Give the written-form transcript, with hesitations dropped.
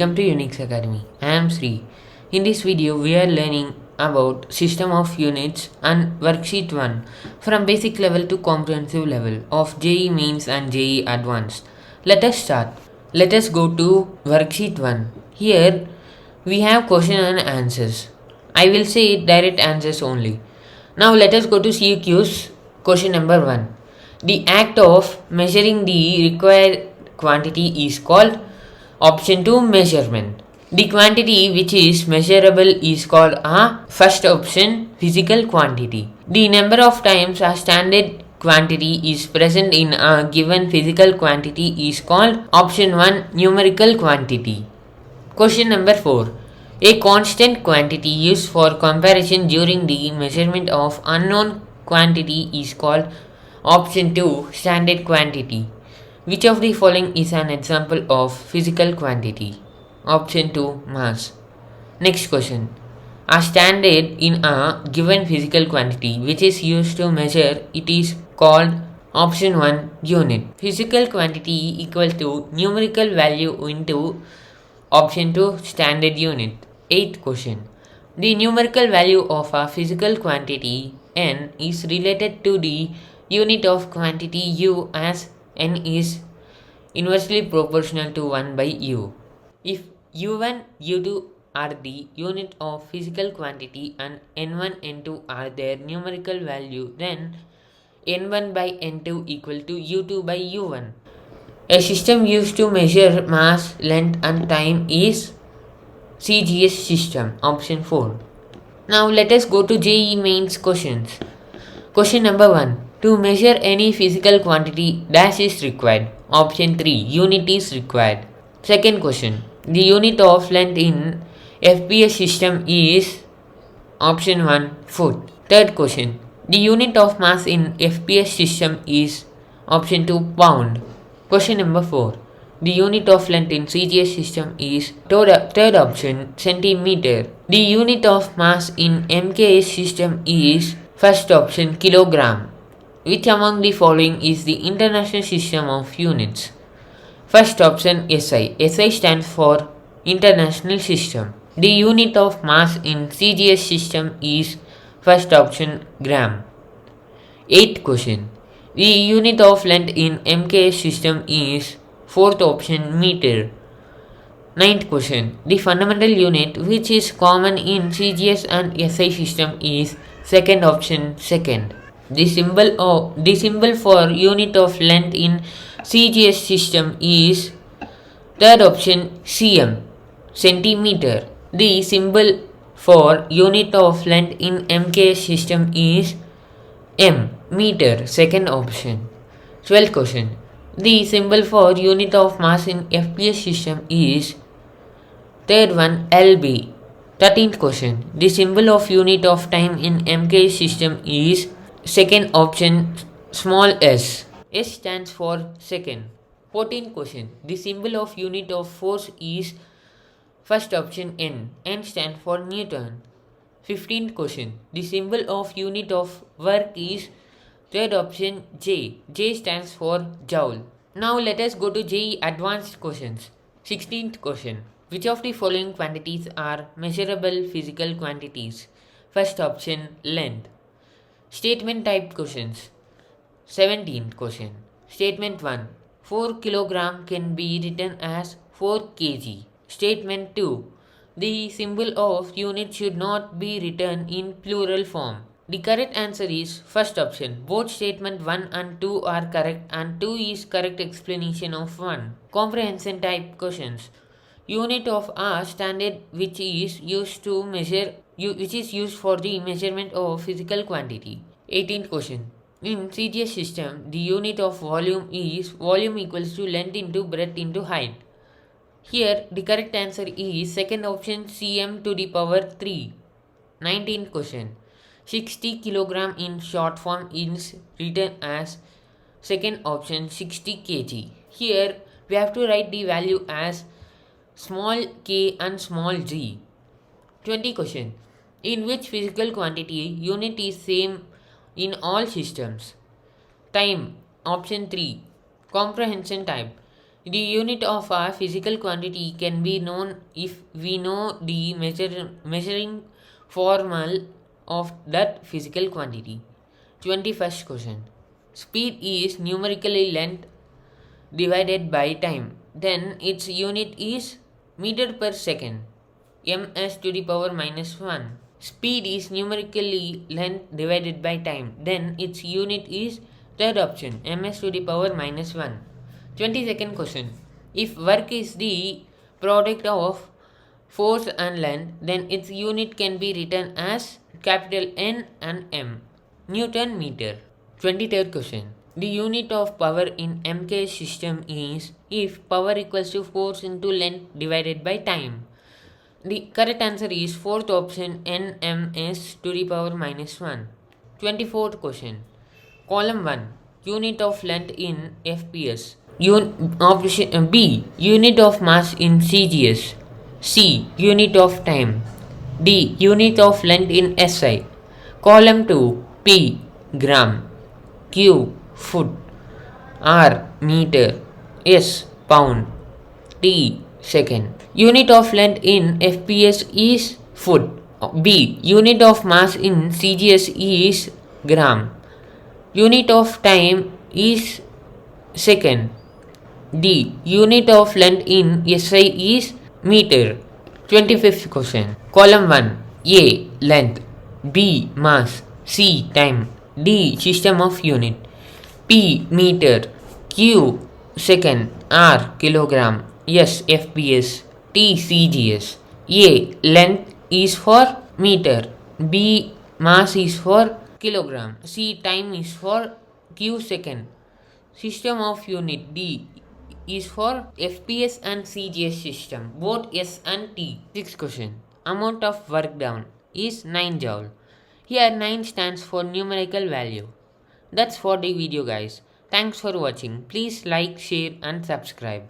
Welcome to UNIX Academy. I am Sri. In this video, we are learning about system of units and worksheet 1 from basic level to comprehensive level of JEE Mains and JEE Advanced. Let us start. Let us go to worksheet 1. Here we have question and answers. I will say direct answers only. Now let us go to CQ's question number 1. The act of measuring the required quantity is called option 2 measurement. The quantity which is measurable is called a first option physical quantity. The number of times a standard quantity is present in a given physical quantity is called option 1 numerical quantity. Question number 4. A constant quantity used for comparison during the measurement of unknown quantity is called option 2 standard quantity. Which of the following is an example of physical quantity? Option 2 mass. Next question. A standard in a given physical quantity which is used to measure it is called option 1 unit. Physical quantity equal to numerical value into option 2 standard unit. 8th question. The numerical value of a physical quantity n is related to the unit of quantity u as n is inversely proportional to 1 by u. If u1, u2 are the unit of physical quantity and n1, n2 are their numerical value, then n1 by n2 equal to u2 by u1. A system used to measure mass, length and time is CGS system, option 4. Now let us go to JEE Mains questions. Question number 1. To measure any physical quantity, dash is required. Option 3. Unit is required. Second question. The unit of length in FPS system is option 1 foot. Third question. The unit of mass in FPS system is option 2 pound. Question number 4. The unit of length in CGS system is third option centimeter. The unit of mass in MKS system is first option kilogram. Which among the following is the international system of units? First option SI. SI stands for international system. The unit of mass in CGS system is first option gram. 8th question. The unit of length in MKS system is fourth option meter. 9th question. The fundamental unit which is common in CGS and SI system is second option second. The symbol for unit of length in CGS system is third option cm, centimeter. The symbol for unit of length in MKS system is m, meter, second option. 12th question. The symbol for unit of mass in FPS system is third one lb. 13th question. The symbol of unit of time in MKS system is second option small s. S stands for second. 14th question. The symbol of unit of force is first option N. N stands for Newton. 15th question. The symbol of unit of work is third option J. J stands for joule. Now let us go to JEE advanced questions. 16th question. Which of the following quantities are measurable physical quantities? First option length. Statement type questions. 17th question. Statement 1. 4 kg can be written as 4 kg. Statement 2. The symbol of unit should not be written in plural form. The correct answer is first option. Both statement 1 and 2 are correct and 2 is correct explanation of 1. Comprehension type questions. Unit of a standard which is used for the measurement of physical quantity. 18th question. In CGS system, the unit of volume is volume equals to length into breadth into height. Here, the correct answer is second option cm to the power 3. 19th question. 60 kg in short form is written as second option 60 kg. Here, we have to write the value as small k and small g. 20 question. In which physical quantity unit is same in all systems? Time, option 3. Comprehension type. The unit of a physical quantity can be known if we know the measuring formula of that physical quantity. 21st question. Speed is numerically length divided by time. Then its unit is meter per second. ms to the power minus 1. Speed is numerically length divided by time. Then its unit is third option, ms to the power minus 1. 22nd question. If work is the product of force and length, then its unit can be written as capital N and M. Newton meter. 23rd question. The unit of power in MK system is if power equals to force into length divided by time. The correct answer is fourth option, nms to the power minus 1. 24th question. Column 1. Unit of length in FPS. Option B. Unit of mass in CGS. C. Unit of time. D. Unit of length in SI. Column 2. P. Gram. Q. Foot. R. Meter. S. Pound. T. Second. Unit of length in FPS is foot. B. Unit of mass in CGS is gram. Unit of time is second. D. Unit of length in SI is meter. 25th question. Column 1. A. Length. B. Mass. C. Time. D. System of unit. P. Meter. Q. Second. R. Kilogram. S. FPS. T. CGS. A. Length is for meter. B. Mass is for kilogram. C. Time is for Q. Second. System of unit. D is for FPS and CGS system, both S and T. 6th question. Amount of work done is 9 joule. Here 9 stands for numerical value. That's for the video guys. Thanks for watching. Please like, share and subscribe.